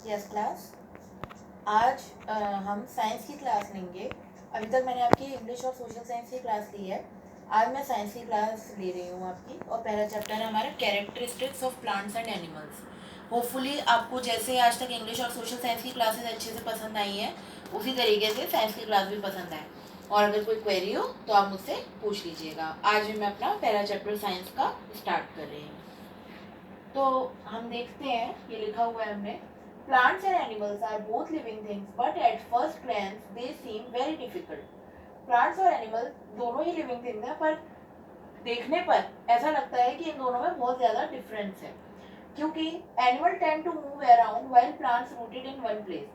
Yes class. आज हम science की क्लास लेंगे। अभी तक मैंने आपकी इंग्लिश और सोशल साइंस की क्लास ली है। आज मैं साइंस की क्लास ले रही हूँ आपकी, और पहला चैप्टर है हमारा characteristics of plants and animals. Hopefully आपको जैसे आज तक इंग्लिश और सोशल साइंस की क्लासेस अच्छे से पसंद आई हैं, उसी तरीके से साइंस की क्लास भी पसंद आए। और अगर कोई क्वेरी हो तो आप मुझसे पूछ लीजिएगा। आज मैं अपना पहला चैप्टर साइंस का स्टार्ट कर रही हूँ। तो हम देखते हैं, ये लिखा हुआ है हमने, plants and animals are both living things but at first glance they seem very difficult. Plants और एनिमल दोनों ही लिविंग थिंग्स हैं, पर देखने पर ऐसा लगता है कि इन दोनों में बहुत ज़्यादा डिफरेंस है, क्योंकि animal tend to move around while plants rooted in one place.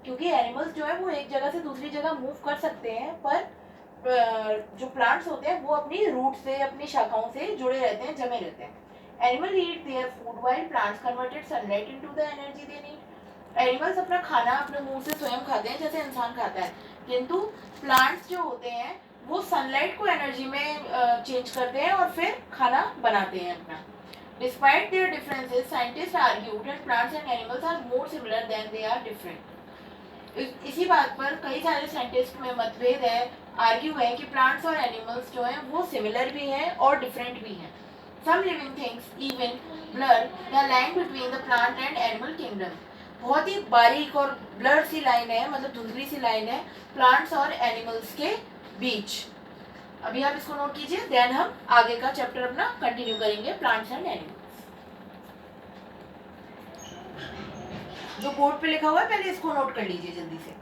क्योंकि एनिमल्स जो है वो एक जगह से दूसरी जगह मूव कर सकते हैं, पर जो प्लांट्स होते हैं वो अपनी रूट से, अपनी शाखाओं से जुड़े रहते हैं, जमे रहते हैं। Animal eat their food while plants converted sunlight into the energy they need. Animals अपना खाना अपने मुंह से स्वयं खाते हैं, जैसे इंसान खाता है, किंतु प्लांट्स जो होते हैं वो सनलाइट को एनर्जी में चेंज करते हैं और फिर खाना बनाते हैं अपना। Despite their differences, scientists argue that plants and animals are more similar than they are different. इसी बात पर कई सारे साइंटिस्ट में मतभेद है, आर्ग्यू है कि प्लांट्स और एनिमल्स जो हैं वो सिमिलर भी हैं और डिफरेंट भी हैं। Some living things even blur the line between the plant and animal kingdom. बहुत ही बारीक और ब्लर सी लाइन है, मतलब धुंधली सी लाइन है प्लांट्स और एनिमल्स के बीच। अभी आप इसको नोट कीजिए, देन हम आगे का चैप्टर अपना कंटिन्यू करेंगे, प्लांट्स एंड एनिमल्स। जो बोर्ड पे लिखा हुआ है पहले इसको नोट कर लीजिए जल्दी से।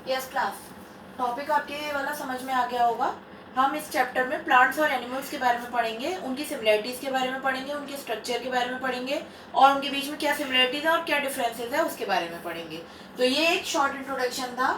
यस क्लास, टॉपिक आपके वाला समझ में आ गया होगा। हम इस चैप्टर में प्लांट्स और एनिमल्स के बारे में पढ़ेंगे, उनकी सिमिलरिटीज़ के बारे में पढ़ेंगे, उनके स्ट्रक्चर के बारे में पढ़ेंगे, और उनके बीच में क्या सिमिलरिटीज़ है और क्या डिफरेंसेस है उसके बारे में पढ़ेंगे। तो ये एक शॉर्ट इंट्रोडक्शन था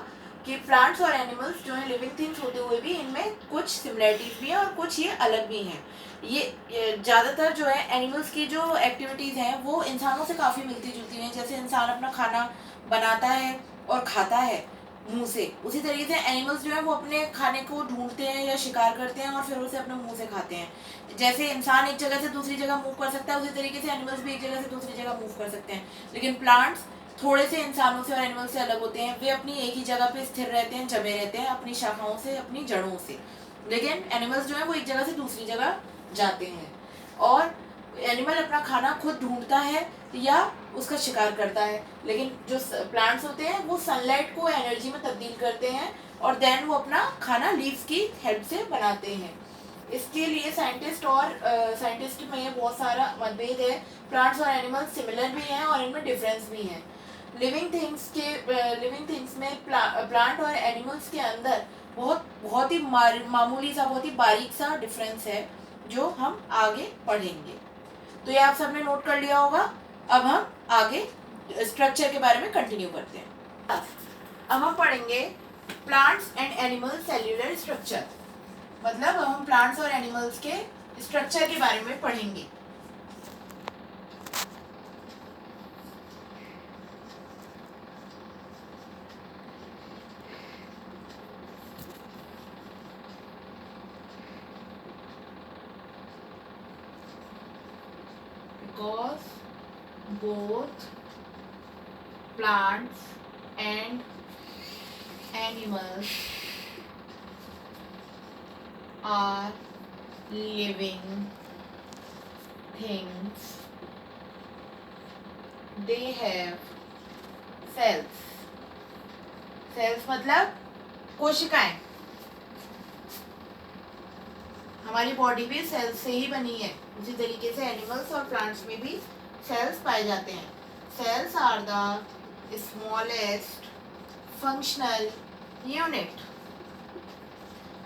कि प्लांट्स और एनिमल्स जो है लिविंग थिंग्स होते हुए भी इनमें कुछ सिमिलरिटीज़ भी हैं और कुछ ये अलग भी हैं। ये ज़्यादातर जो है एनिमल्स की जो एक्टिविटीज़ हैं वो इंसानों से काफ़ी मिलती जुलती हैं। जैसे इंसान अपना खाना बनाता है और खाता है मुंह से, उसी तरीके से एनिमल्स जो है वो अपने खाने को ढूंढते हैं या शिकार करते हैं और फिर उसे अपने मुंह से खाते हैं। जैसे इंसान एक जगह से दूसरी जगह मूव कर सकता है, उसी तरीके से एनिमल्स भी एक जगह से दूसरी जगह मूव कर सकते हैं। लेकिन प्लांट्स थोड़े से इंसानों से और एनिमल्स से अलग होते हैं। वे अपनी एक ही जगह पे स्थिर रहते हैं, जमे रहते हैं अपनी शाखाओं से, अपनी जड़ों से। लेकिन एनिमल्स जो है वो एक जगह से दूसरी जगह जाते हैं, और एनिमल अपना खाना खुद ढूंढता है या उसका शिकार करता है। लेकिन जो प्लांट्स होते हैं वो सनलाइट को एनर्जी में तब्दील करते हैं और देन वो अपना खाना लीव्स की हेल्प से बनाते हैं। इसके लिए साइंटिस्ट में बहुत सारा मतभेद है। प्लांट्स और एनिमल्स सिमिलर भी हैं और इनमें डिफरेंस भी हैं। लिविंग थिंग्स में प्लांट और एनिमल्स के अंदर बहुत ही मामूली सा, बहुत ही बारीक सा डिफरेंस है जो हम आगे पढ़ेंगे। तो ये आप सबने नोट कर लिया होगा। अब हम आगे स्ट्रक्चर के बारे में कंटिन्यू करते हैं। अब हम पढ़ेंगे plants and animal cellular structure, मतलब हम प्लांट्स और एनिमल्स के स्ट्रक्चर के बारे में पढ़ेंगे। Because both plants and animals are living things, they have cells. Cells मतलब कोशिकाएं। हमारी बॉडी भी सेल्स से ही बनी है। उसी तरीके से एनिमल्स और प्लांट्स में भी सेल्स पाए जाते हैं। Cells are the smallest functional unit.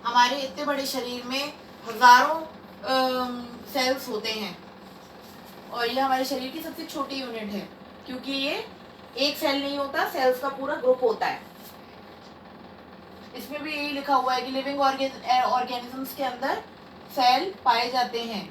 हमारे इतने बड़े शरीर में हजारों सेल्स होते हैं और ये हमारे शरीर की सबसे छोटी यूनिट है, क्योंकि ये एक सेल नहीं होता, सेल्स का पूरा ग्रुप होता है। इसमें भी यही लिखा हुआ है कि लिविंग ऑर्गेनिजम्स के अंदर सेल पाए जाते हैं।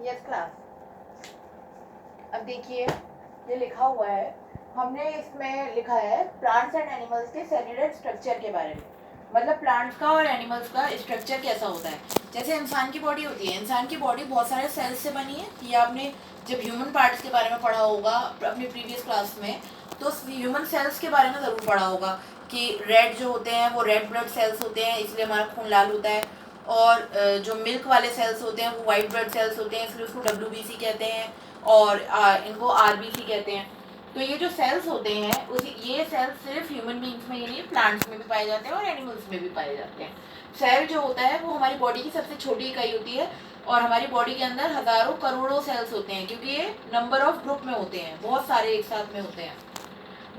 Yes class. अब देखिए ये लिखा हुआ है, हमने इसमें लिखा है प्लांट्स एंड एनिमल्स के सेल्यूलर स्ट्रक्चर के बारे में। मतलब प्लांट्स का और एनिमल्स का स्ट्रक्चर कैसा होता है। जैसे इंसान की बॉडी होती है, इंसान की बॉडी बहुत सारे सेल्स से बनी है। ये आपने जब ह्यूमन पार्ट्स के बारे में पढ़ा होगा अपनी प्रीवियस क्लास में, तो ह्यूमन सेल्स के बारे में ज़रूर पढ़ा होगा कि रेड जो होते हैं वो रेड ब्लड सेल्स होते हैं, इसलिए हमारा खून लाल होता है। और जो मिल्क वाले सेल्स होते हैं वो वाइट ब्लड सेल्स होते हैं, इसलिए उसको WBC कहते हैं, और इनको RBC कहते हैं। तो ये जो सेल्स होते हैं उसी ये सेल्स सिर्फ ह्यूमन बींग्स में ही नहीं, प्लांट्स में भी पाए जाते हैं और एनिमल्स में भी पाए जाते हैं। सेल जो होता है वो हमारी बॉडी की सबसे छोटी इकाई होती है और हमारी बॉडी के अंदर हजारों करोड़ों सेल्स होते हैं, क्योंकि ये नंबर ऑफ ग्रुप में होते हैं, बहुत सारे एक साथ में होते हैं।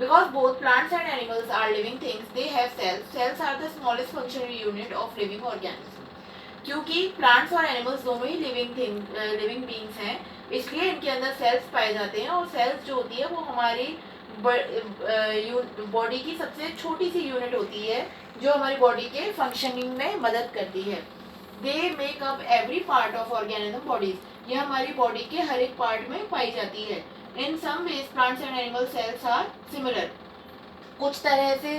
Because both plants and animals are living things, they have cells. Cells are the smallest functional unit of living organism. क्योंकि प्लांट्स और एनिमल्स दोनों ही लिविंग बींग्स हैं, इसलिए इनके अंदर सेल्स पाए जाते हैं। और सेल्स जो होती है वो हमारी बॉडी की सबसे छोटी सी यूनिट होती है जो हमारी बॉडी के फंक्शनिंग में मदद करती है। They make up every part of organism bodies, ये हमारी बॉडी के हर एक पार्ट में पाई जाती है। In some ways plants and animal cells are similar, कुछ तरह से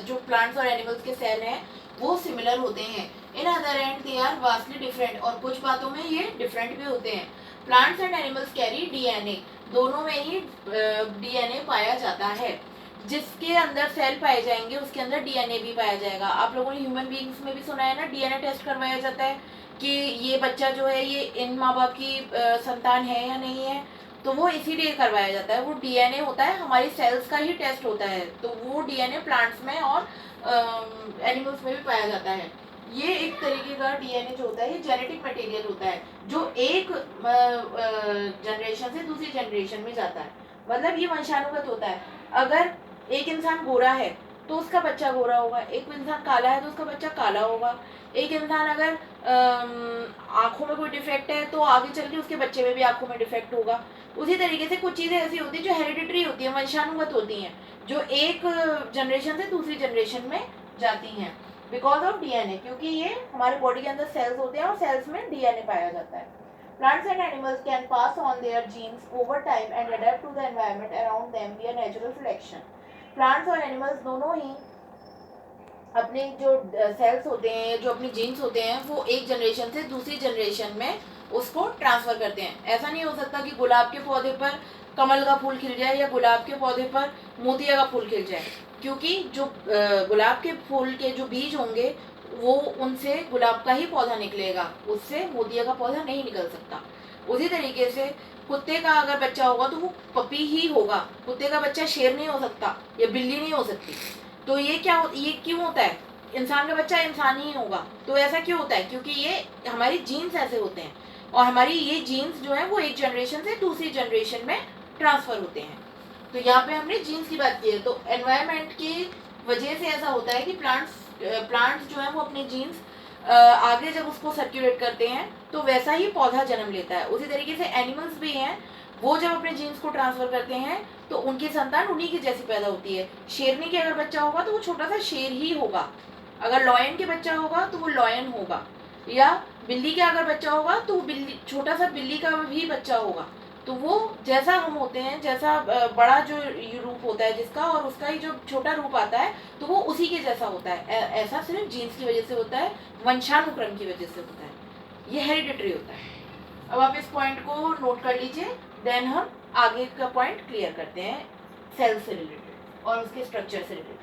जो प्लांट्स और एनिमल्स के सेल हैं वो सिमिलर होते हैं। In other and they are vastly different, और कुछ बातों में ये डिफरेंट भी होते हैं। Plants and animals carry DNA, दोनों में ही डीएनए पाया जाता है। जिसके अंदर सेल पाए जाएंगे उसके अंदर डीएनए भी पाया जाएगा। आप लोगों ने ह्यूमन बीइंग्स में भी सुना है ना, डीएनए टेस्ट करवाया जाता है कि ये बच्चा जो है ये इन माँ बाप की संतान है या नहीं है, तो वो इसीलिए करवाया जाता है। वो डीएनए होता है, हमारी सेल्स का ही टेस्ट होता है, तो वो डीएनए प्लांट्स में और एनिमल्स में भी पाया जाता है। ये एक तरीके का डीएनए जो होता है ये जेनेटिक मटेरियल होता है जो एक जनरेशन से दूसरी जनरेशन में जाता है, मतलब ये वंशानुगत होता है। अगर एक इंसान गोरा है तो उसका बच्चा गोरा होगा, एक इंसान काला है तो उसका बच्चा काला होगा, एक इंसान अगर आंखों में कोई डिफेक्ट है तो आगे चल के उसके बच्चे में भी आंखों में डिफेक्ट होगा। उसी तरीके से कुछ चीज़ें ऐसी होती है जो हेरिडिटरी होती है, वंशानुगत होती हैं, जो एक जनरेशन से दूसरी जनरेशन में जाती हैं बिकॉज ऑफ डीएनए, क्योंकि ये हमारे बॉडी के अंदर सेल्स होते हैं और सेल्स में डीएनए पाया जाता है। Plants and animals can pass on their genes over time and adapt to the environment around them via natural selection. Plants और animals दोनों ही अपने जो सेल्स होते हैं, जो अपने जीन्स होते हैं, वो एक जनरेशन से दूसरी जनरेशन में उसको ट्रांसफ़र करते हैं। ऐसा नहीं हो सकता कि गुलाब के पौधे पर कमल का फूल खिल जाए या गुलाब के पौधे पर मोतिया का फूल खिल जाए, क्योंकि जो गुलाब के फूल के जो बीज होंगे वो उनसे गुलाब का ही पौधा निकलेगा, उससे मोतिया का पौधा नहीं निकल सकता। उसी तरीके से कुत्ते का अगर बच्चा होगा तो वो पपी ही होगा, कुत्ते का बच्चा शेर नहीं हो सकता या बिल्ली नहीं हो सकती। तो ये क्यों होता है? इंसान का बच्चा इंसान ही होगा, तो ऐसा क्यों होता है? क्योंकि ये हमारी जीन्स ऐसे होते हैं और हमारी ये जीन्स जो है वो एक जनरेशन से दूसरी जनरेशन में ट्रांसफ़र होते हैं। तो यहाँ पे हमने जीन्स की बात की है। तो एनवायरनमेंट की वजह से ऐसा होता है कि प्लांट्स जो है वो अपने जीन्स आगे जब उसको सर्कुलेट करते हैं तो वैसा ही पौधा जन्म लेता है। उसी तरीके से एनिमल्स भी हैं, वो जब अपने जीन्स को ट्रांसफ़र करते हैं तो उनकी संतान उन्हीं की जैसी पैदा होती है। शेरनी के अगर बच्चा होगा तो वो छोटा सा शेर ही होगा, अगर लॉयन के बच्चा होगा तो वो लॉयन होगा, या बिल्ली का अगर बच्चा होगा तो बिल्ली छोटा सा बिल्ली का भी बच्चा होगा। तो वो जैसा हम होते हैं, जैसा बड़ा जो रूप होता है जिसका और उसका ही जो छोटा रूप आता है तो वो उसी के जैसा होता है। ऐसा सिर्फ जीन्स की वजह से होता है, वंशानुक्रम की वजह से होता है, ये हेरिडिटरी होता है। अब आप इस पॉइंट को नोट कर लीजिए, देन हम आगे का पॉइंट क्लियर करते हैं सेल से रिलेटेड और उसके स्ट्रक्चर से रिलेटेड।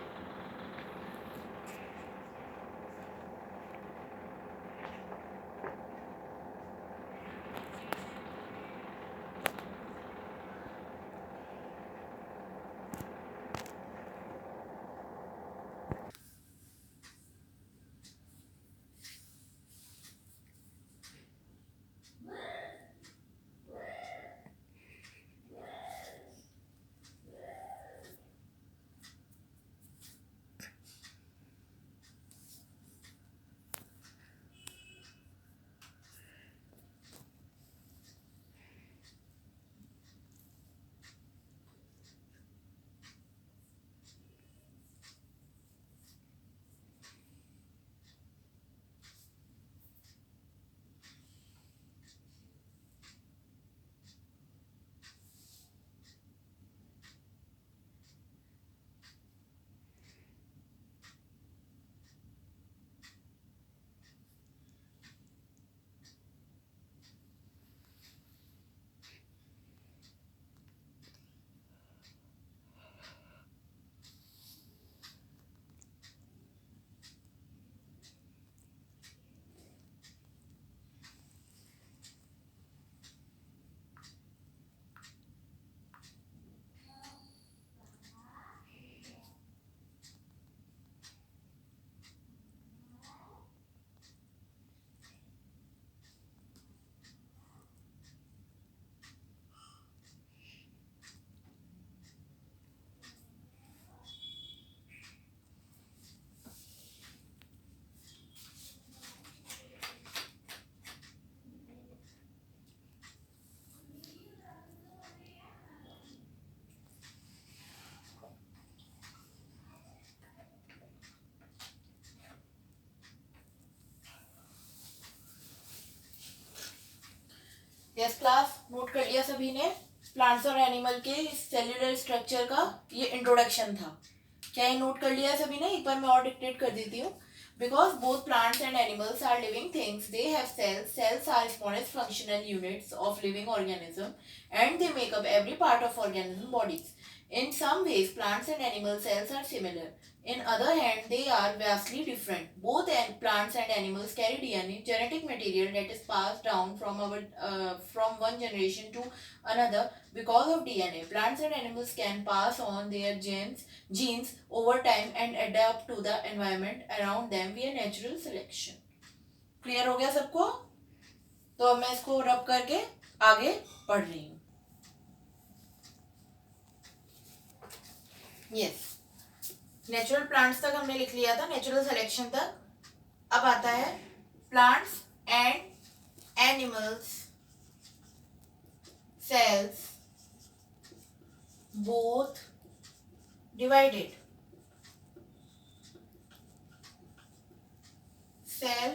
यस क्लास, नोट कर लिया सभी ने प्लांट्स और एनिमल के सेल्यूलर स्ट्रक्चर का ये इंट्रोडक्शन था। क्या ये नोट कर लिया है सभी ने? एक बार मैं और डिक्टेट कर देती हूँ। Because both plants and animals are living things, they have cells. Cells are smallest functional units of living organism, and they make up every part of organism bodies. In some ways, plants and animal cells are similar. In other hand, they are vastly different. Both plants and animals carry DNA, genetic material that is passed down from one generation to another because of DNA. Plants and animals can pass on their genes over time and adapt to the environment around them via natural selection. Clear हो गया सबको? तो अब मैं इसको रब करके आगे पढ़ रही हूँ. यस, नेचुरल प्लांट्स तक हमने लिख लिया था, नेचुरल सिलेक्शन तक. अब आता है plants and animals cells both divided. Cell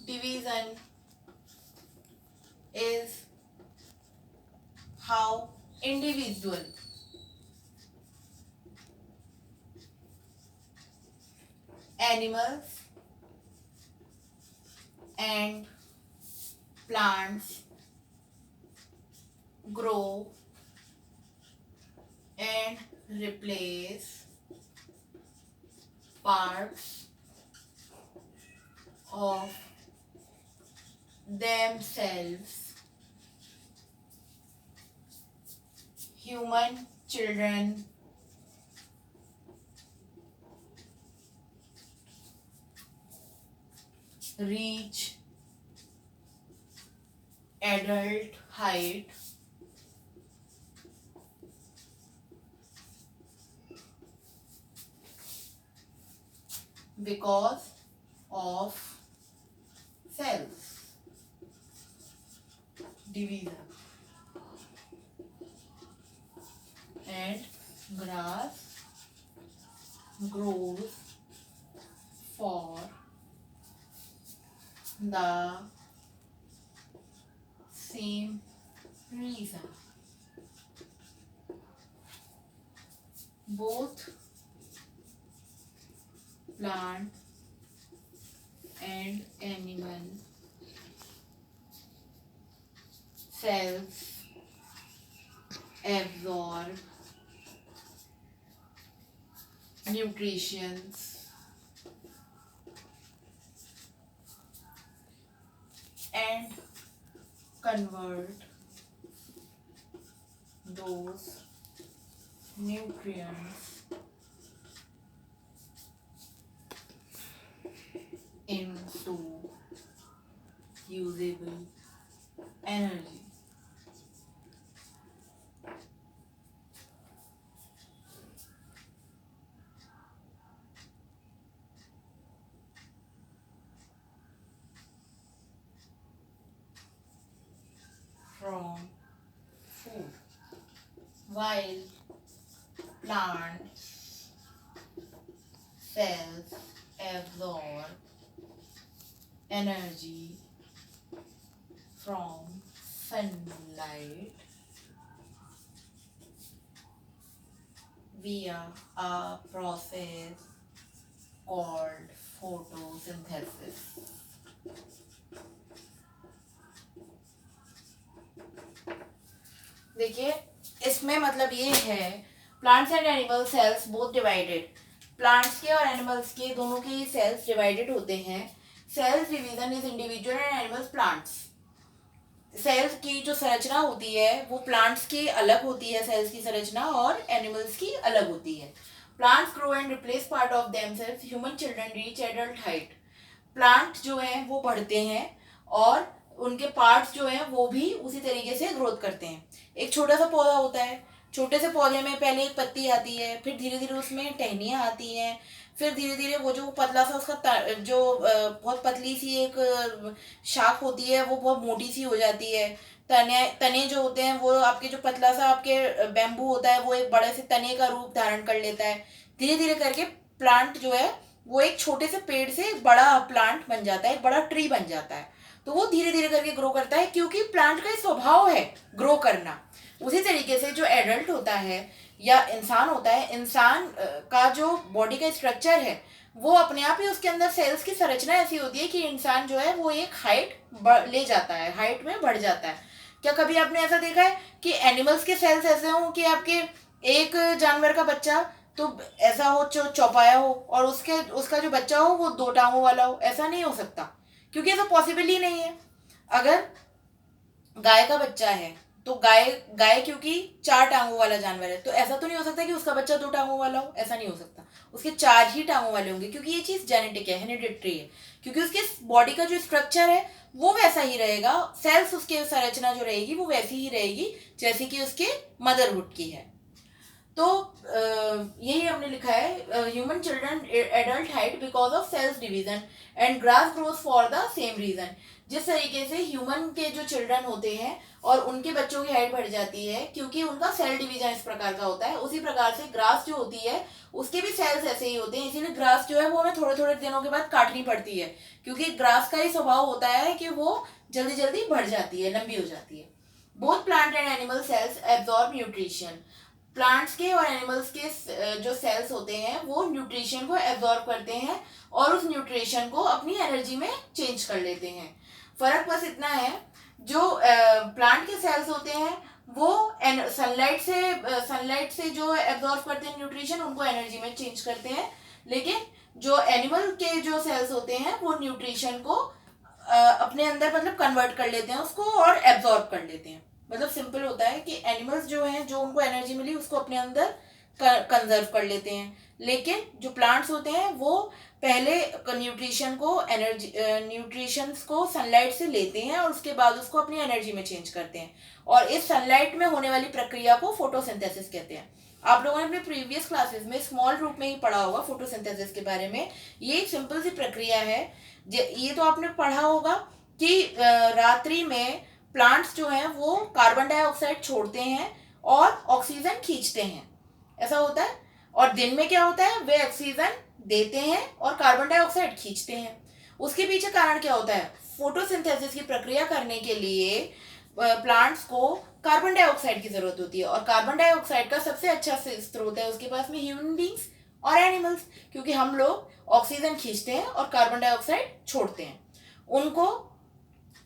division is how individual animals and plants grow and replace parts of themselves. Human children reach adult height because of cells division. And grass grows for the same reason. Both plant and animal cells absorb nutrients and convert those nutrients into usable energy. From food. While plant cells absorb energy from sunlight via a process called photosynthesis. देखिए, इसमें मतलब ये है plants and animal sales both divided. Plants के और animals के दोनों के सेल्स डिवाइडेड होते हैं. Cells division is individual and animals plants. Cells की जो संरचना होती है वो प्लांट्स की अलग होती है, सेल्स की संरचना, और एनिमल्स की अलग होती है. Plants grow and replace part of themselves. Human children reach adult height. Plant जो है वो बढ़ते हैं और उनके पार्ट्स जो हैं वो भी उसी तरीके से ग्रोथ करते हैं. एक छोटा सा पौधा होता है, छोटे से पौधे में पहले एक पत्ती आती है, फिर धीरे धीरे उसमें टहनियाँ आती हैं, फिर धीरे धीरे वो जो पतला सा उसका जो बहुत पतली सी एक शाख होती है वो बहुत मोटी सी हो जाती है. तने जो होते हैं वो आपके जो पतला सा आपके बैम्बू होता है वो एक बड़े से तने का रूप धारण कर लेता है. धीरे धीरे करके प्लांट जो है वो एक छोटे से पेड़ से एक बड़ा प्लांट बन जाता है, एक बड़ा ट्री बन जाता है. तो वो धीरे धीरे करके ग्रो करता है, क्योंकि प्लांट का स्वभाव है ग्रो करना। उसी तरीके से जो एडल्ट होता है या इंसान होता है, इंसान का जो बॉडी का स्ट्रक्चर है वो अपने आप ही, उसके अंदर सेल्स की संरचना ऐसी होती है कि इंसान जो है वो एक हाइट ले जाता है, हाइट में बढ़ जाता है। क्या कभी आपने ऐसा देखा है कि एनिमल्स के सेल्स ऐसे हों कि आपके एक जानवर का बच्चा तो ऐसा हो चौपाया हो और उसके उसका जो बच्चा हो वो 2 टांगों वाला हो? ऐसा नहीं हो सकता, क्योंकि ऐसा पॉसिबल ही नहीं है। अगर गाय का बच्चा है तो गाय गाय क्योंकि 4 टांगों वाला जानवर है, तो ऐसा तो नहीं हो सकता कि उसका बच्चा 2 टांगों वाला हो, ऐसा नहीं हो सकता। उसके 4 ही टांगों वाले होंगे, क्योंकि ये चीज जेनेटिक है, हेरिडिटरी है। क्योंकि उसके बॉडी का जो स्ट्रक्चर है वो वैसा ही रहेगा, सेल्स उसके संरचना जो रहेगी वो वैसी ही रहेगी जैसे कि उसके मदरहुड की है। तो यही हमने लिखा है, human children adult height because of cells division and grass growth for the same reason. जिस तरीके से ह्यूमन के जो चिल्ड्रन होते हैं और उनके बच्चों की हाइट बढ़ जाती है क्योंकि उनका सेल डिवीजन इस प्रकार का होता है, उसी प्रकार से ग्रास जो होती है उसके भी सेल्स ऐसे ही होते हैं। इसीलिए ग्रास जो है वो हमें थोड़े थोड़े दिनों के बाद काटनी पड़ती है, क्योंकि ग्रास का ही स्वभाव होता है कि वो जल्दी जल्दी बढ़ जाती है, लंबी हो जाती है। Both plant and animal sales absorb nutrition. Plants के और एनिमल्स के जो सेल्स होते हैं वो न्यूट्रिशन को एब्जॉर्ब करते हैं और उस न्यूट्रिशन को अपनी एनर्जी में चेंज कर लेते हैं। फर्क बस इतना है, जो प्लांट के सेल्स होते हैं वो सनलाइट से जो एब्जॉर्ब करते हैं न्यूट्रिशन, उनको एनर्जी में चेंज करते हैं। लेकिन जो एनिमल के जो सेल्स होते हैं वो न्यूट्रिशन को अपने अंदर मतलब कन्वर्ट कर लेते हैं उसको और एब्जॉर्ब कर लेते हैं। मतलब सिंपल होता है कि एनिमल्स जो हैं, जो उनको एनर्जी मिली उसको अपने अंदर कंजर्व कर लेते हैं, लेकिन जो प्लांट्स होते हैं वो पहले न्यूट्रिशन को सनलाइट से लेते हैं और उसके बाद उसको अपनी एनर्जी में चेंज करते हैं। और इस सनलाइट में होने वाली प्रक्रिया को फोटोसिंथेसिस कहते हैं। आप लोगों ने अपने प्रीवियस क्लासेस में स्मॉल रूप में ही पढ़ा होगा फोटोसिंथेसिस के बारे में। ये एक सिंपल सी प्रक्रिया है। ये तो आपने पढ़ा होगा कि रात्रि में प्लांट्स जो हैं वो कार्बन डाइऑक्साइड छोड़ते हैं और ऑक्सीजन खींचते हैं, ऐसा होता है। और दिन में क्या होता है, वे ऑक्सीजन देते हैं और कार्बन डाइऑक्साइड खींचते हैं। उसके पीछे कारण क्या होता है, फोटोसिंथेसिस की प्रक्रिया करने के लिए प्लांट्स को कार्बन डाइऑक्साइड की जरूरत होती है, और कार्बन डाइऑक्साइड का सबसे अच्छा स्रोत है उसके पास में ह्यूमन बींग्स और एनिमल्स, क्योंकि हम लोग ऑक्सीजन खींचते हैं और कार्बन डाइऑक्साइड छोड़ते हैं। उनको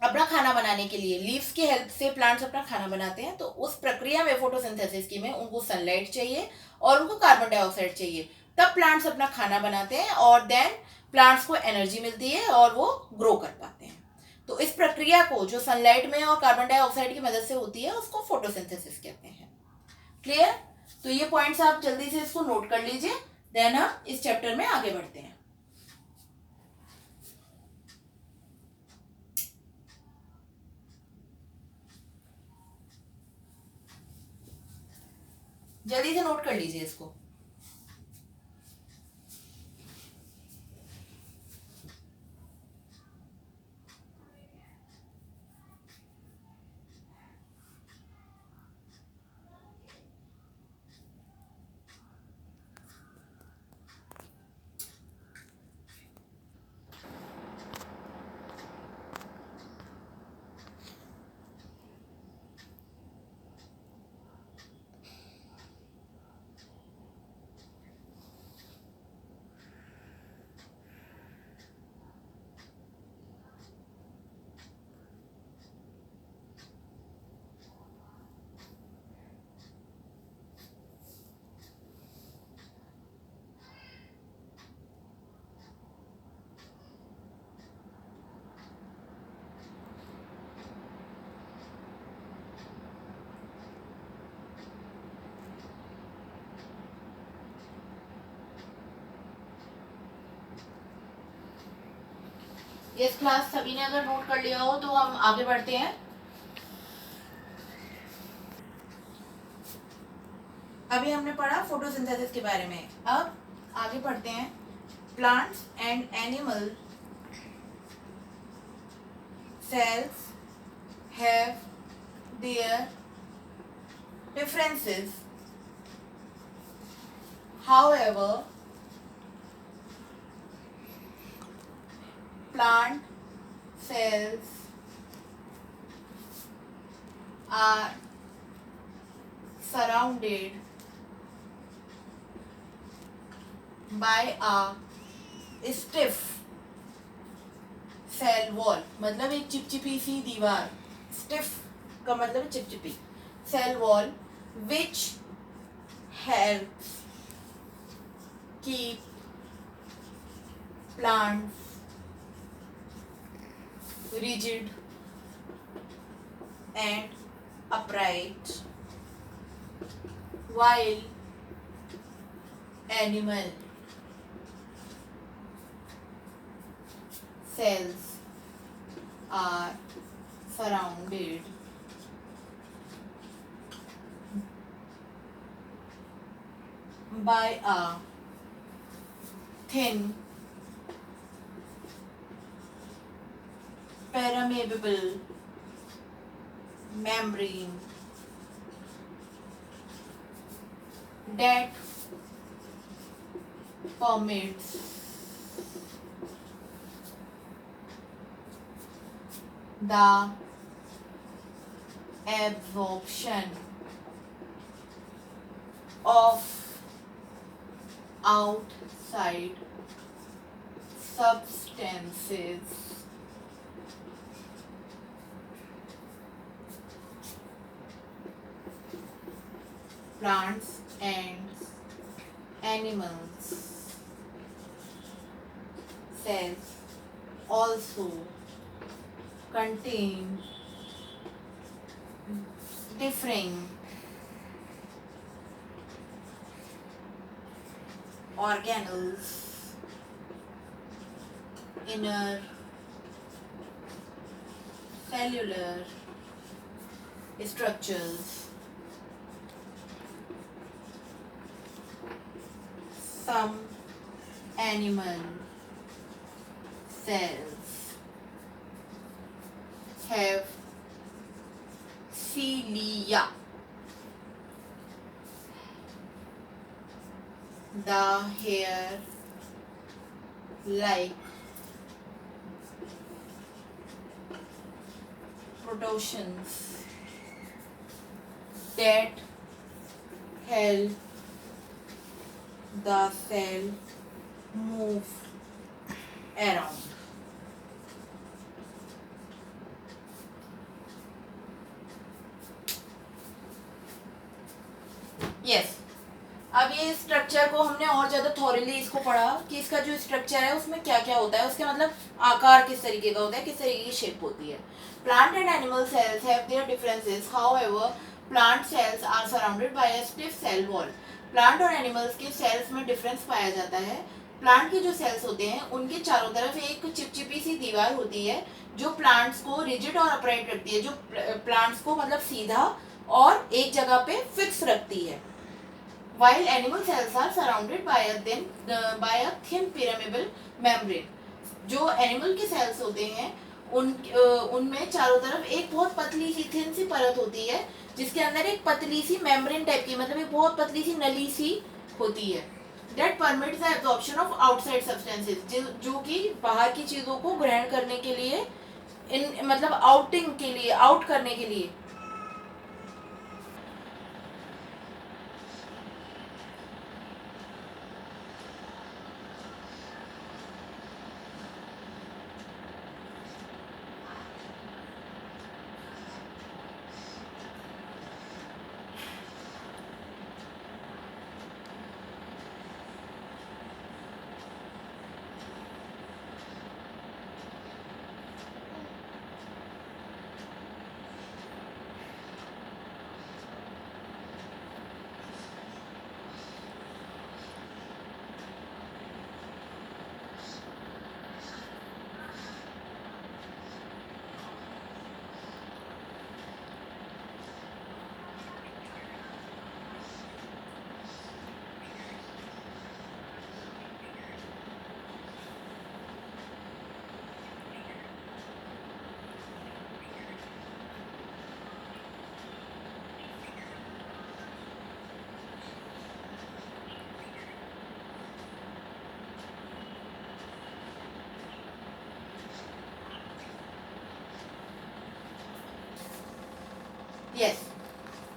अपना खाना बनाने के लिए लीव्स की हेल्प से प्लांट्स अपना खाना बनाते हैं, तो उस प्रक्रिया में फोटोसिंथेसिस की में उनको सनलाइट चाहिए और उनको कार्बन डाइऑक्साइड चाहिए, तब प्लांट्स अपना खाना बनाते हैं और देन प्लांट्स को एनर्जी मिलती है और वो ग्रो कर पाते हैं। तो इस प्रक्रिया को जो सनलाइट में और कार्बन डाइऑक्साइड की मदद से होती है उसको फोटोसिंथेसिस कहते हैं। क्लियर? तो ये पॉइंट्स आप जल्दी से इसको नोट कर लीजिए, देन हम इस चैप्टर में आगे बढ़ते हैं। जल्दी से नोट कर लीजिए इसको। इस क्लास सभी ने अगर नोट कर लिया हो तो हम आगे बढ़ते हैं। अभी हमने पढ़ा फोटोसिंथेसिस के बारे में, अब आगे बढ़ते हैं। Plants and animal cells have there differences, however plant cells are surrounded by a stiff cell wall, मतलब एक चिपचिपी सी दीवार, stiff का मतलब चिपचिपी, cell wall which helps keep plants rigid and upright while animal cells are surrounded by a thin permeable membrane that permits the absorption of outside substances. Plants and animals cells also contain differing organelles, inner cellular structures. Some animal cells have cilia, the hair like protrusions that help the cell move around. Yes. अब ये structure को हमने और ज़्यादा thoroughly इसको पढ़ा कि इसका जो स्ट्रक्चर है उसमें क्या क्या होता है, उसके मतलब आकार किस तरीके का होता है, किस तरीके की शेप होती है. Plant and animal cells have their differences, however plant cells are surrounded by a stiff cell wall. Plant और एनिमल्स के सेल्स में डिफरेंस पाया जाता है. प्लांट के जो सेल्स होते हैं उनके चारों तरफ एक चिपचिपी सी दीवार होती है जो प्लांट्स को रिजिड और अपराइट रखती है, जो प्लांट्स को मतलब सीधा और एक जगह पे फिक्स रखती है. While animal cells are surrounded by a thin permeable membrane. जो एनिमल के सेल्स होते हैं उनमें चारों तरफ एक बहुत पतली सी थिन सी परत होती है जिसके अंदर एक पतली सी मेम्ब्रेन टाइप की, मतलब एक बहुत पतली सी नली सी होती है. That permits the absorption of outside substances, जो कि बाहर की चीज़ों को ग्रहण करने के लिए, इन मतलब आउटिंग के लिए, आउट करने के लिए. यस,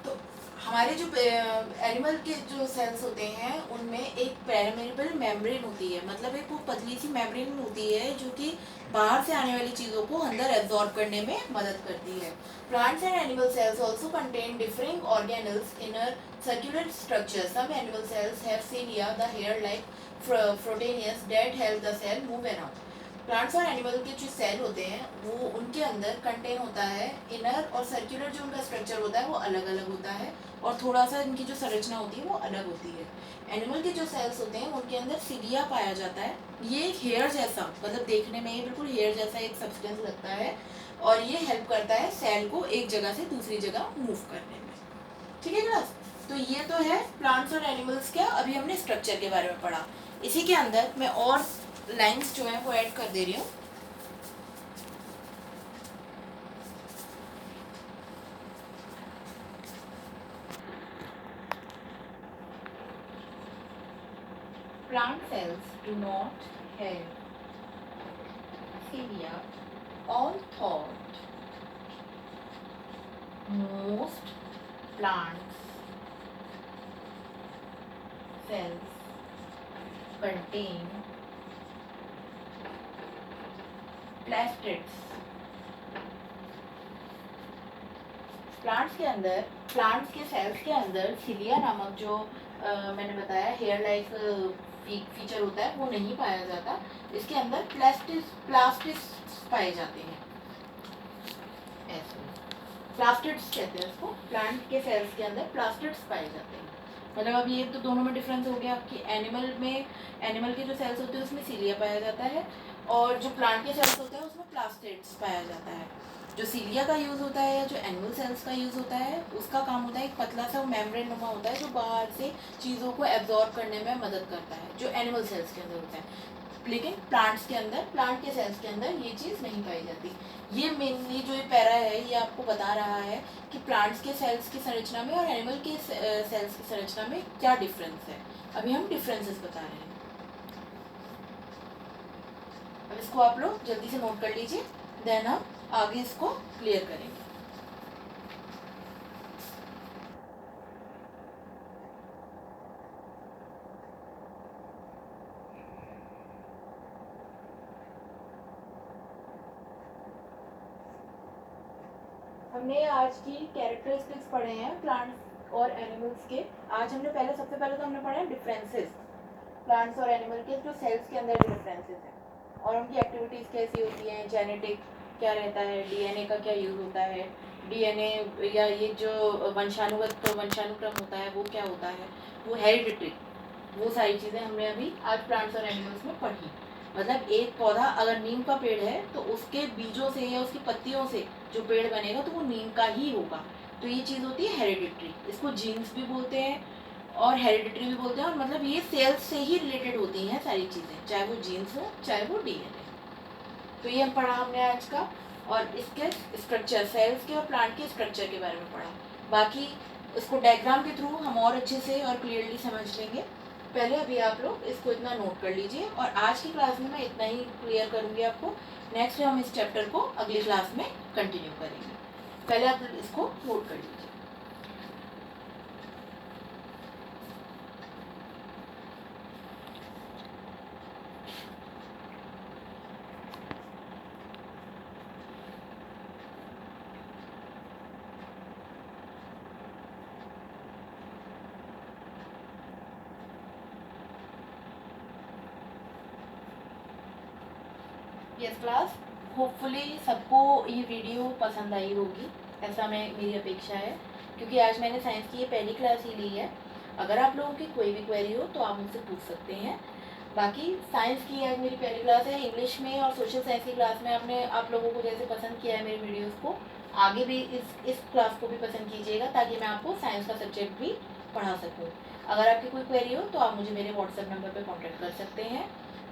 तो हमारे जो एनिमल के जो सेल्स होते हैं उनमें एक पेरिमीटल मेम्ब्रेन होती है, मतलब एक वो पतली सी मेम्ब्रेन होती है जो कि बाहर से आने वाली चीज़ों को अंदर एब्जॉर्ब करने में मदद करती है। Plants and animal cells also contain differing organelles in a circular structure. Some animal cells have cilia, the hair like proteinous that help the cell move around। Plants और एनिमल के जो सेल होते हैं वो उनके अंदर कंटेन होता है इनर और सर्कुलर, जो उनका स्ट्रक्चर होता है वो अलग अलग होता है और थोड़ा सा इनकी जो संरचना होती है वो अलग होती है। एनिमल के जो सेल्स होते हैं उनके अंदर सिलिया पाया जाता है। ये एक हेयर जैसा, मतलब देखने में ये बिल्कुल हेयर जैसा एक सब्सटेंस लगता है और ये हेल्प करता है सेल को एक जगह से दूसरी जगह मूव करने में। ठीक है क्लास, तो ये तो है प्लांट्स और एनिमल्स का। अभी हमने स्ट्रक्चर के बारे में पढ़ा। इसी के अंदर मैं और लाइंस जो है वो ऐड कर दे रही हूँ। Plant cells do not have cilia, although most plants cells contain plastids। Plants के अंदर, प्लांट्स के सेल्स के अंदर सिलिया नामक जो मैंने बताया हेयर लाइक फीचर होता है वो नहीं पाया जाता। इसके अंदर प्लास्टिड्स पाए जाते हैं। ऐसे प्लास्टिड्स कहते हैं इसको। प्लांट के सेल्स के अंदर प्लास्टिड्स पाए जाते हैं। मतलब अब ये तो दोनों में डिफरेंस हो गया कि एनिमल में, एनिमल के जो सेल्स होते हैं उसमें सिलिया पाया जाता है और जो प्लांट के सेल्स होते हैं उसमें प्लास्टिड्स पाया जाता है। जो सीलिया का यूज़ होता है या जो एनिमल सेल्स का यूज़ होता है उसका काम होता है एक पतला सा मेम्ब्रेन नुमा होता है जो बाहर से चीज़ों को एब्जॉर्ब करने में मदद करता है, जो एनिमल सेल्स के अंदर होता है। लेकिन प्लांट्स के अंदर, प्लांट के सेल्स के अंदर ये चीज़ नहीं पाई जाती। ये मेनली जो ये पैरा है ये आपको बता रहा है कि प्लांट्स के सेल्स की संरचना में और एनिमल के सेल्स की संरचना में क्या डिफरेंस है। अभी हम डिफरेंसेस बता रहे हैं। अब इसको आप लोग जल्दी से नोट कर लीजिए, देन हम आगे इसको क्लियर करेंगे। हमने आज की कैरेक्टरिस्टिक्स पढ़े हैं प्लांट्स और एनिमल्स के। आज हमने सबसे पहले तो हमने पढ़े हैं डिफरेंसेस प्लांट्स और एनिमल के, जो सेल्स के अंदर डिफरेंसेस हैं और उनकी एक्टिविटीज़ कैसी होती हैं, जेनेटिक क्या रहता है, डीएनए का क्या यूज़ होता है, डीएनए या ये जो वंशानुक्रम होता है वो क्या होता है, वो हेरिडिटरी, वो सारी चीज़ें हमने अभी आज प्लांट्स और एनिमल्स में पढ़ी। मतलब एक पौधा अगर नीम का पेड़ है तो उसके बीजों से या उसकी पत्तियों से जो पेड़ बनेगा तो वो नीम का ही होगा। तो ये चीज़ होती है हेरिडिटरी। इसको जीन्स भी बोलते हैं और हेरिडिटरी भी बोलते हैं, और मतलब ये सेल्स से ही रिलेटेड होती हैं सारी चीज़ें, चाहे वो जीन्स हो चाहे वो डीएनए। तो ये हम पढ़ा हमने आज का, और इसके स्ट्रक्चर, सेल्स के और प्लांट के स्ट्रक्चर के बारे में पढ़ा। बाकी इसको डायग्राम के थ्रू हम और अच्छे से और क्लियरली समझ लेंगे। पहले अभी आप लोग इसको इतना नोट कर लीजिए, और आज की क्लास में मैं इतना ही क्लियर करूँगी आपको। नेक्स्ट हम इस चैप्टर को अगली क्लास में कंटिन्यू करेंगे। पहले आप इसको नोट कर लीजिए। यस क्लास, होपफुली सबको ये वीडियो पसंद आई होगी, ऐसा मेरी अपेक्षा है, क्योंकि आज मैंने साइंस की ये पहली क्लास ही ली है। अगर आप लोगों की कोई भी क्वेरी हो तो आप मुझसे पूछ सकते हैं। बाकी साइंस की आज मेरी पहली क्लास है। इंग्लिश में और सोशल साइंस की क्लास में आपने आप लोगों को जैसे पसंद किया है मेरे वीडियोस को, आगे भी इस क्लास को भी पसंद कीजिएगा ताकि मैं आपको साइंस का सब्जेक्ट भी पढ़ा सकूँ। अगर आपकी कोई क्वेरी हो तो आप मुझे मेरे व्हाट्सएप नंबर पर कॉन्टैक्ट कर सकते हैं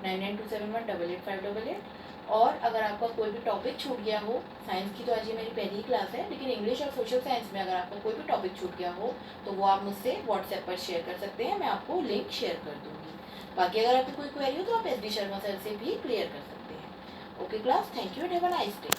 9927188588। और अगर आपका कोई भी टॉपिक छूट गया हो, साइंस की तो आज ये मेरी पहली क्लास है, लेकिन इंग्लिश और सोशल साइंस में अगर आपका कोई भी टॉपिक छूट गया हो तो वो आप मुझसे व्हाट्सएप पर शेयर कर सकते हैं, मैं आपको लिंक शेयर कर दूँगी। बाकी अगर आपकी कोई क्वेरी हो तो आप SD शर्मा सर से भी क्लियर कर सकते हैं। Okay class, thank you and have a nice day.